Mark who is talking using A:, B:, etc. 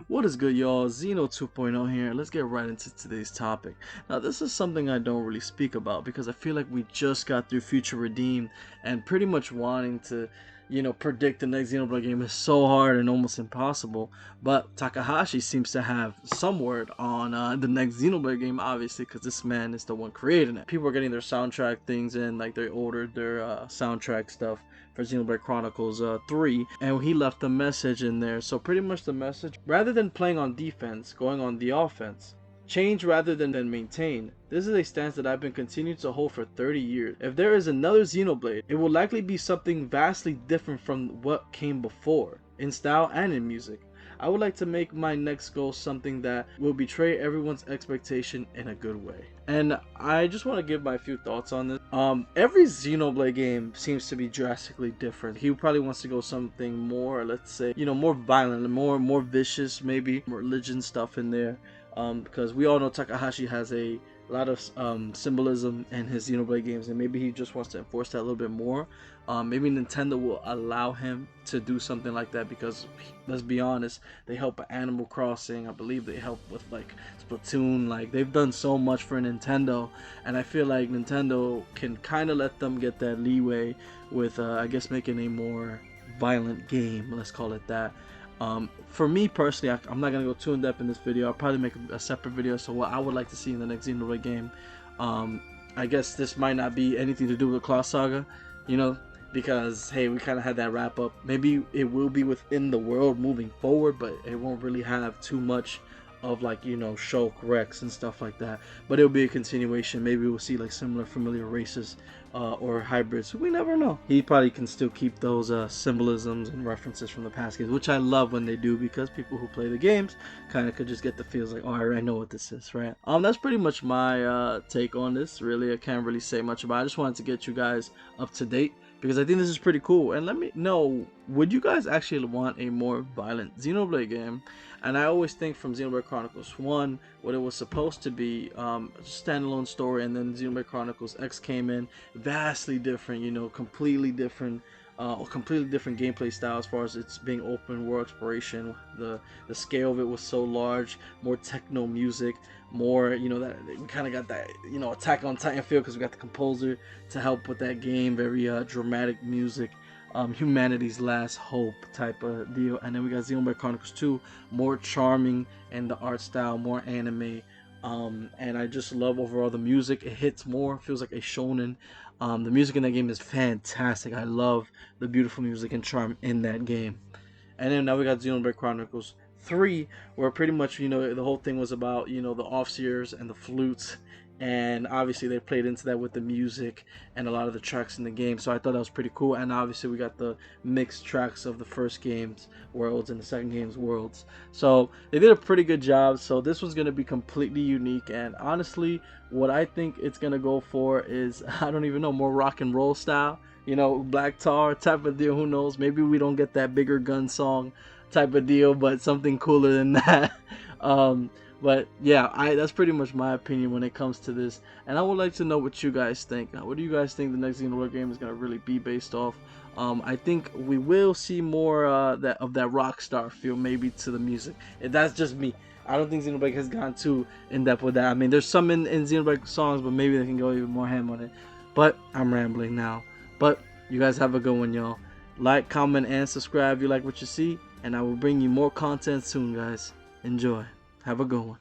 A: What is good, y'all? Xeno 2.0 here. Let's get right into today's topic. Now, this is something I don't really speak about because I feel like we just got through Future Redeemed, and pretty much wanting to, predict the next Xenoblade game is so hard and almost impossible. But Takahashi seems to have some word on the next Xenoblade game, obviously, because this man is the one creating it. People are getting their soundtrack things in, like they ordered their soundtrack stuff for Xenoblade Chronicles 3, and he left a message in there. So pretty much the message, rather than playing on defense, going on the offense. Change rather than maintain. This is a stance that I've been continuing to hold for 30 years. If there is another Xenoblade, it will likely be something vastly different from what came before, in style and in music. I would like to make my next goal something that will betray everyone's expectation in a good way. And I just want to give my few thoughts on this. Every Xenoblade game seems to be drastically different. He probably wants to go something more, let's say, more violent, more vicious, maybe more religion stuff in there. Because we all know Takahashi has a lot of symbolism in his Xenoblade games, and maybe he just wants to enforce that a little bit more. Maybe Nintendo will allow him to do something like that because, let's be honest, they help with Animal Crossing. I believe they help with like Splatoon. Like, they've done so much for Nintendo, and I feel like Nintendo can kind of let them get that leeway with, I guess, making a more violent game. Let's call it that. For me personally, I'm not gonna go too in depth in this video. I'll probably make a separate video. So what I would like to see in the next Xenoblade game, I guess this might not be anything to do with the Claw Saga, because hey, we kind of had that wrap up. Maybe it will be within the world moving forward, but it won't really have too much of like Shulk, Rex, and stuff like that. But it'll be a continuation. Maybe we'll see like similar familiar races or hybrids. We never know. He probably can still keep those symbolisms and references from the past games, which I love when they do, because people who play the games kind of could just get the feels like, oh, I know what this is, right? That's pretty much my take on this. Really, I can't really say much about it. I just wanted to get you guys up to date, because I think this is pretty cool. And let me know, would you guys actually want a more violent Xenoblade game? And I always think from Xenoblade Chronicles 1, what it was supposed to be, a standalone story, and then Xenoblade Chronicles X came in, vastly different, completely different gameplay style as far as it's being open world exploration. The scale of it was so large, more techno music, more that we kind of got that Attack on Titan feel, because we got the composer to help with that game. Very dramatic music, humanity's last hope type of deal. And then we got Xenoblade Chronicles 2, more charming, and the art style more anime. And I just love overall the music. It hits more, feels like a shonen. The music in that game is fantastic. I love the beautiful music and charm in that game. And then now we got Xenoblade Chronicles 3, where pretty much the whole thing was about the Offseers and the flutes, and obviously they played into that with the music and a lot of the tracks in the game. So I thought that was pretty cool. And obviously we got the mixed tracks of the first game's worlds and the second game's worlds, so they did a pretty good job. So this one's going to be completely unique, and honestly what I think it's going to go for is, I don't even know, more rock and roll style, Black Tar type of deal. Who knows, maybe we don't get that bigger gun song type of deal, but something cooler than that. But yeah, that's pretty much my opinion when it comes to this, and I would like to know what you guys think. What do you guys think the next Xenoblade game is going to really be based off? I think we will see more of that Rockstar feel, maybe, to the music. That's just me. I don't think Xenoblade has gone too in depth with that. I mean, there's some in Xenoblade songs, but maybe they can go even more ham on it. But I'm rambling now. But you guys have a good one, y'all. Like, comment, and subscribe if you like what you see, and I will bring you more content soon, guys. Enjoy. Have a good one.